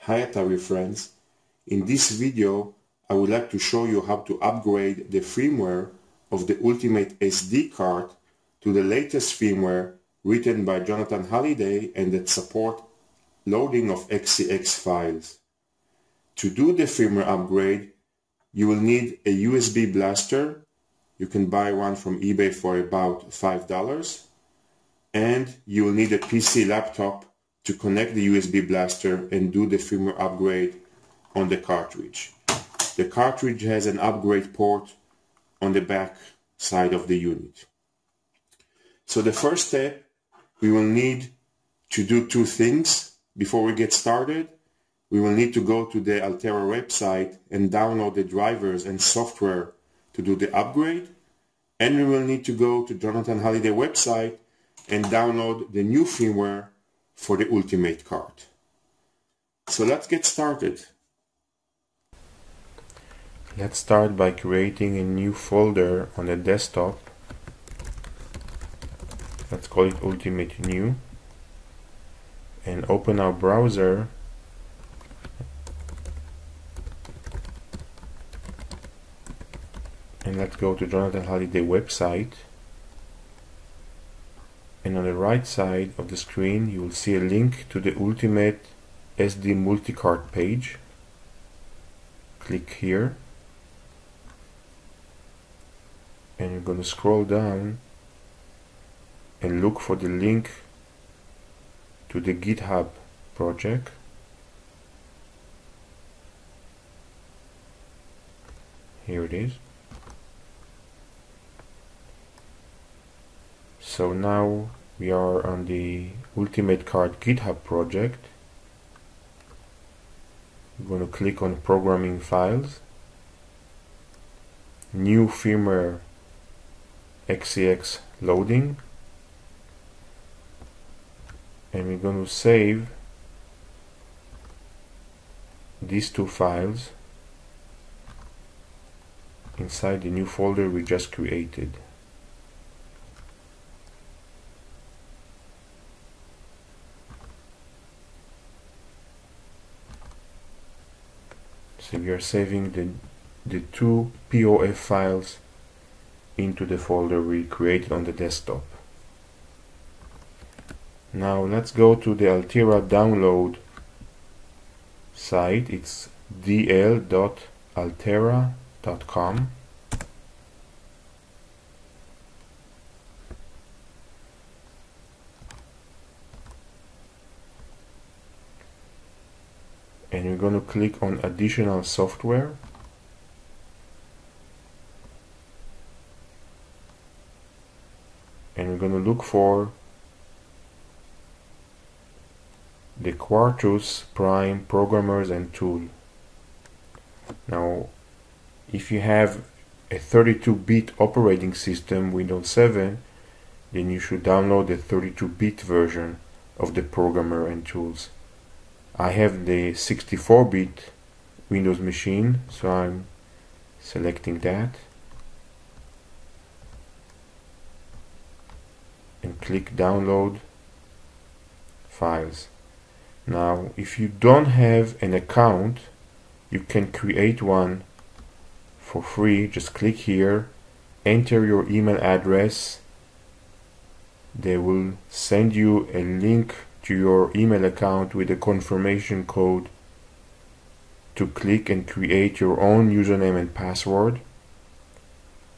Hi Atari friends, in this video I would like to show you how to upgrade the firmware of the Ultimate SD card to the latest firmware written by Jonathan Halliday and that support loading of XCX files. To do the firmware upgrade, you will need a USB blaster. You can buy one from eBay for about $5, and you will need a PC laptop to connect the USB blaster and do the firmware upgrade on the cartridge. The cartridge has an upgrade port on the back side of the unit. So the first step, we will need to do two things before we get started. We will need to go to the Altera website and download the drivers and software to do the upgrade. And we will need to go to Jonathan Halliday website and download the new firmware for the Ultimate card. So let's get started. Let's start by creating a new folder on the desktop. Let's call it Ultimate New, and open our browser and let's go to Jonathan Halliday website, and on the right side of the screen you will see a link to the Ultimate SD multicard page. Click here and you're going to scroll down and look for the link to the GitHub project. Here it is. So now we are on the Ultimate Card GitHub project. We're going to click on Programming Files, New Firmware XCX Loading, and we're going to save these two files inside the new folder we just created. So we are saving the two POF files into the folder we created on the desktop. Now let's go to the Altera download site. It's dl.altera.com. And we're going to click on additional software, and we're going to look for the Quartus Prime Programmers and Tool. Now if you have a 32-bit operating system, Windows 7, then you should download the 32-bit version of the Programmer and Tools. I have the 64-bit Windows machine, so I'm selecting that and click Download Files. Now if you don't have an account, you can create one for free. Just click here, enter your email address. They will send you a link to your email account with a confirmation code to click and create your own username and password.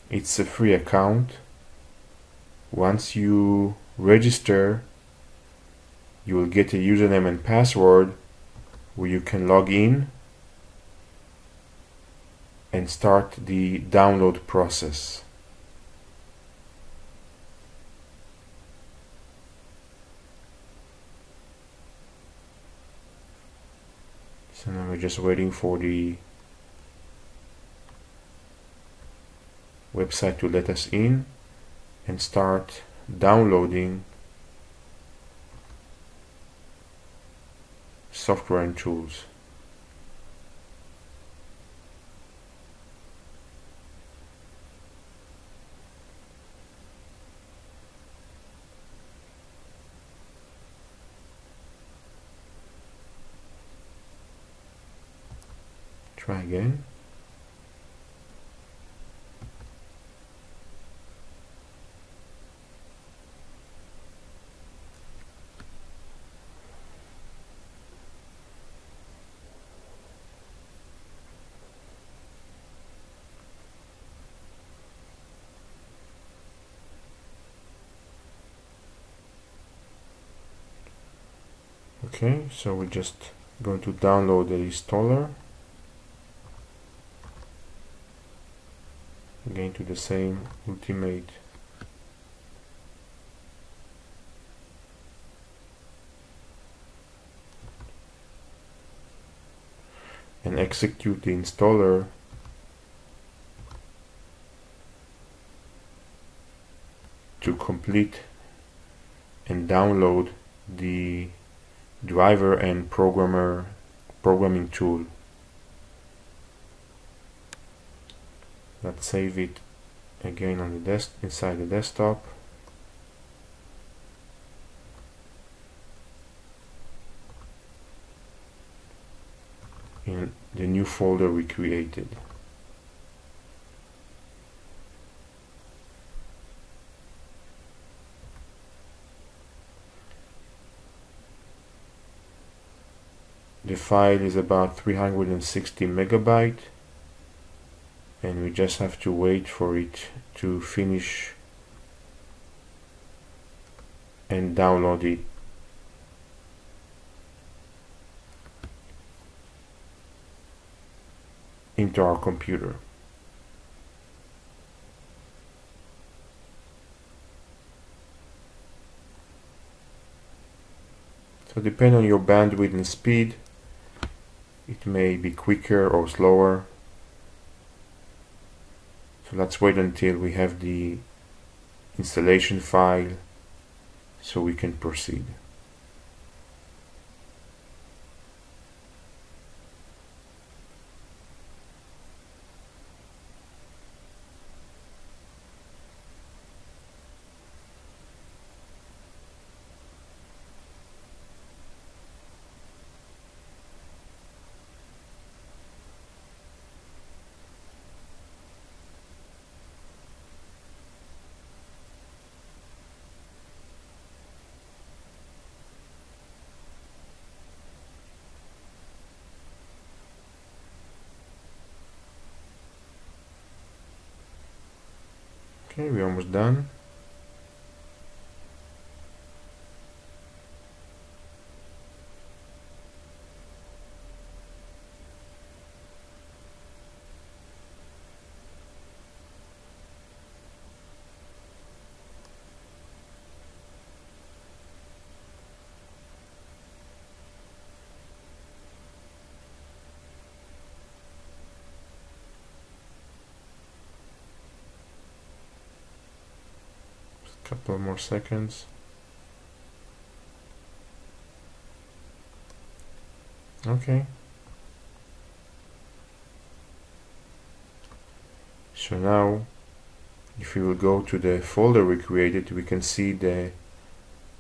It's a free account. Once you register, you will get a username and password where you can log in and start the download process. So now we're just waiting for the website to let us in and start downloading software and tools. Try again. Okay, so we're just going to download the installer. Again to the same Ultimate and execute the installer to complete and download the driver and programming tool. Let's save it again on the inside the desktop. In the new folder we created. The file is about 360 megabyte, and we just have to wait for it to finish and download it. Into our computer. So depending on your bandwidth and speed, it may be quicker or slower. So let's wait until we have the installation file so we can proceed. Okay, we're almost done. Couple more seconds. Okay. So now, if we will go to the folder we created, we can see the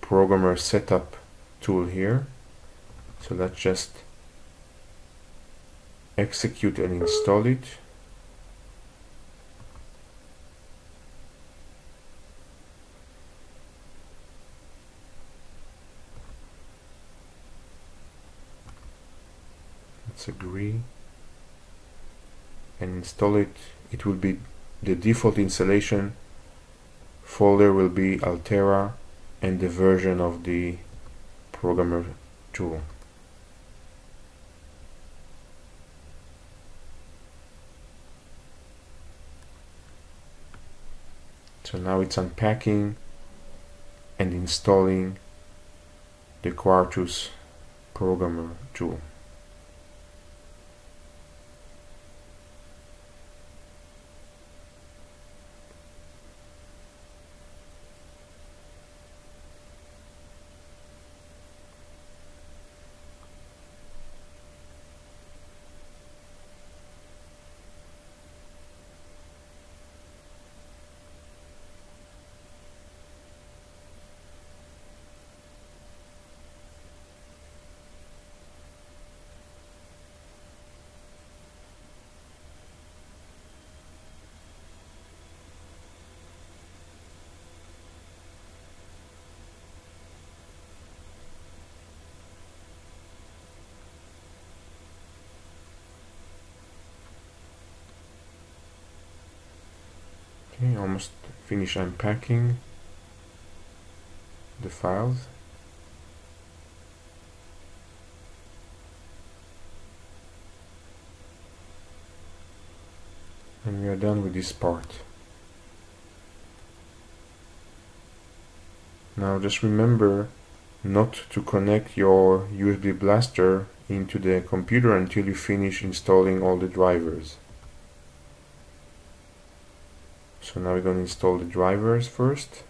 programmer setup tool here. So let's just execute and install it. Let's agree and install it. It will be the default installation folder will be Altera and the version of the programmer tool. So now it's unpacking and installing the Quartus programmer tool. Okay, almost finished unpacking the files. And we are done with this part. Now just remember not to connect your USB blaster into the computer until you finish installing all the drivers. So now we're going to install the drivers first.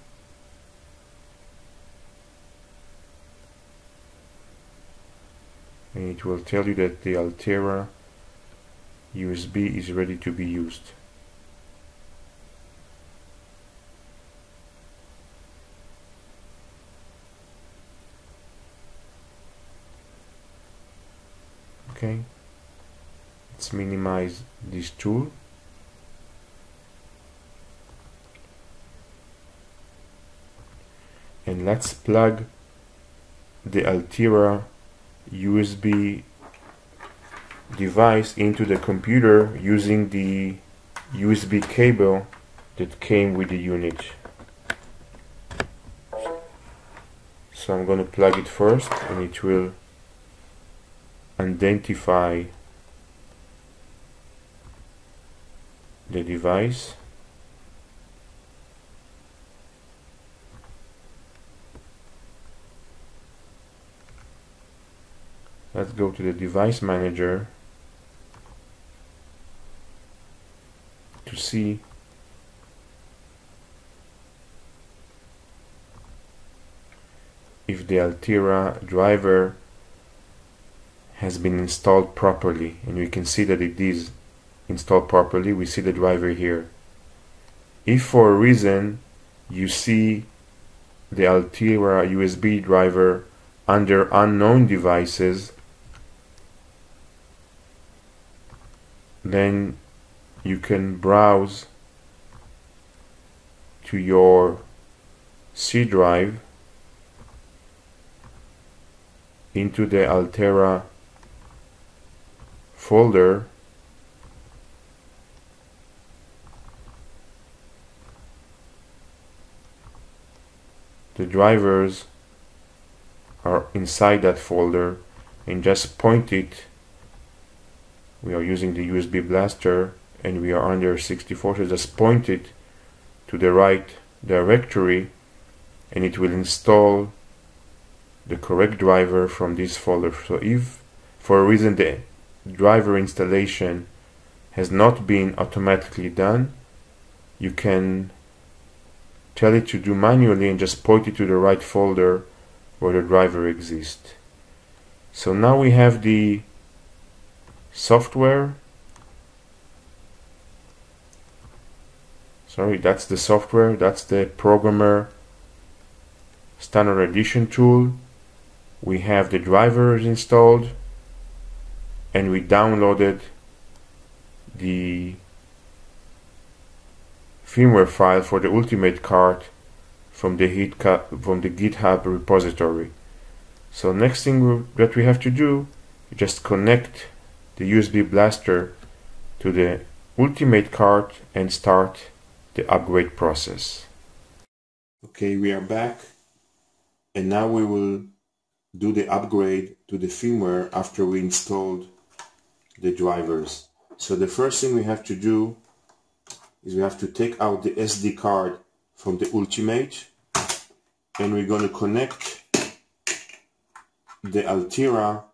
And it will tell you that the Altera USB is ready to be used. Okay, let's minimize this tool. And let's plug the Altera USB device into the computer using the USB cable that came with the unit. So I'm going to plug it first, and it will identify the device. Let's go to the device manager to see if the Altera driver has been installed properly, and we can see that it is installed properly. We see the driver here. If for a reason you see the Altera USB driver under unknown devices, then you can browse to your C drive into the Altera folder the drivers are inside that folder, and just point it. We are using the USB blaster and we are under 64, so just point it to the right directory and it will install the correct driver from this folder. So if for a reason the driver installation has not been automatically done, you can tell it to do manually and just point it to the right folder where the driver exists. So now we have the software. Sorry, that's the software, that's the programmer standard edition tool. We have the drivers installed, and we downloaded the firmware file for the Ultimate cart from the GitHub repository. So next thing that we have to do is just connect the USB blaster to the Ultimate cart and start the upgrade process. Okay, we are back, and now we will do the upgrade to the firmware after we installed the drivers. So the first thing we have to do is we have to take out the SD card from the Ultimate, and we're going to connect the Altera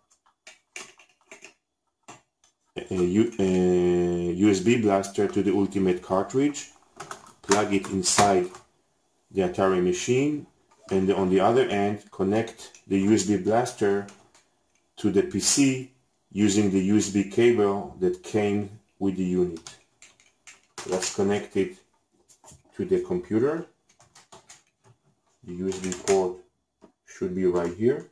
USB blaster to the Ultimate cartridge, plug it inside the Atari machine, and on the other end connect the USB blaster to the PC using the USB cable that came with the unit. Let's connect it to the computer. The USB port should be right here.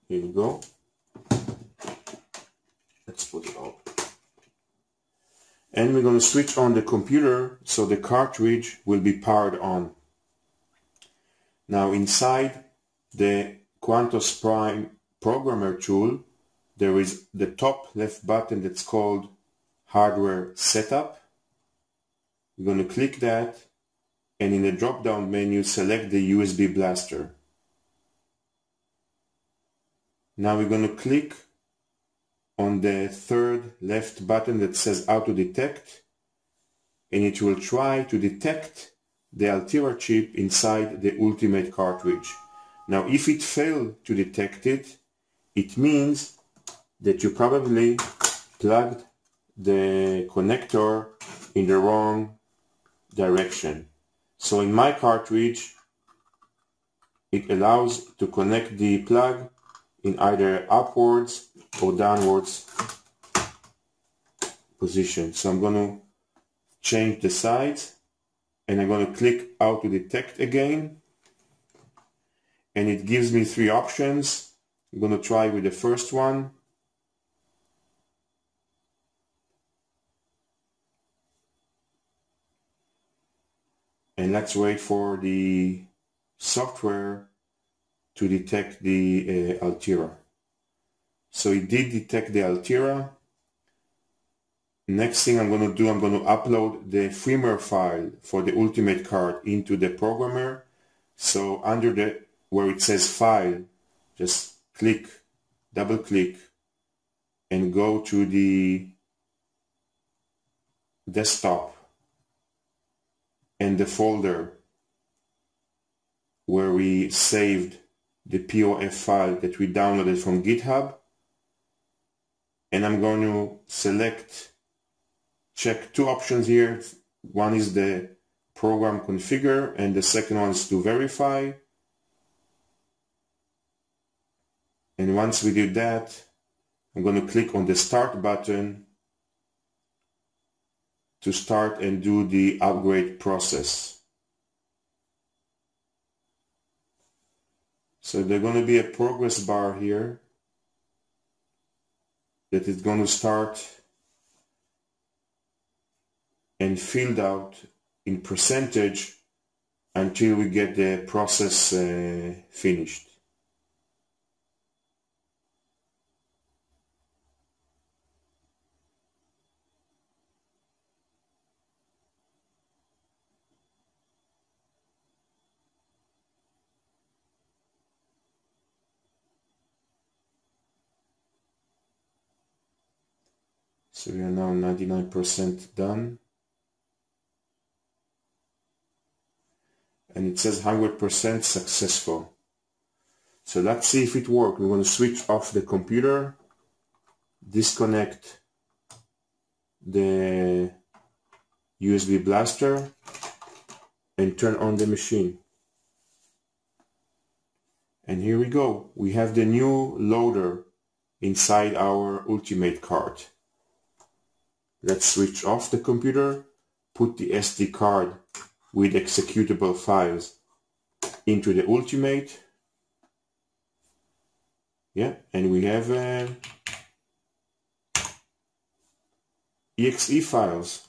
Here you go. Let's put it up. And we're going to switch on the computer so the cartridge will be powered on. Now inside the Quantos Prime programmer tool, there is the top left button that's called hardware setup. We're going to click that, and in the drop-down menu select the USB blaster. Now we're going to click on the third left button that says Auto Detect, and it will try to detect the Altera chip inside the Ultimate cartridge. Now if it failed to detect it, it means that you probably plugged the connector in the wrong direction. So in my cartridge, it allows to connect the plug in either upwards or downwards position. So I'm going to change the sides, and I'm going to click Auto Detect again, and it gives me three options. I'm going to try with the first one. And let's wait for the software to detect the Altera. So it did detect the Altera. Next thing I'm going to do, I'm going to upload the firmware file for the Ultimate card into the programmer. So under the where it says File, just click, double click, and go to the desktop and the folder where we saved the POF file that we downloaded from GitHub. And I'm going to check two options here. One is the program configure, and the second one is to verify. And once we did that, I'm going to click on the start button to start and do the upgrade process. So there's going to be a progress bar here that is going to start and filled out in percentage until we get the process finished. So we are now 99% done. And it says 100% successful. So let's see if it works. We want to switch off the computer, disconnect the USB blaster, and turn on the machine. And here we go. We have the new loader inside our Ultimate card. Let's switch off the computer, put the SD card with executable files into the Ultimate. Yeah, and we have exe files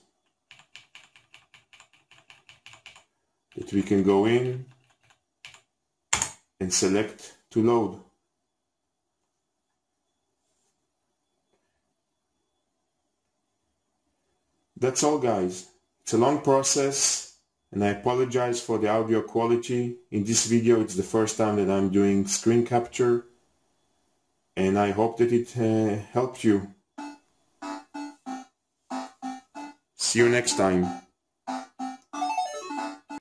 that we can go in and select to load. That's all, guys. It's a long process, and I apologize for the audio quality. In this video, it's the first time that I'm doing screen capture, and I hope that it helped you. See you next time.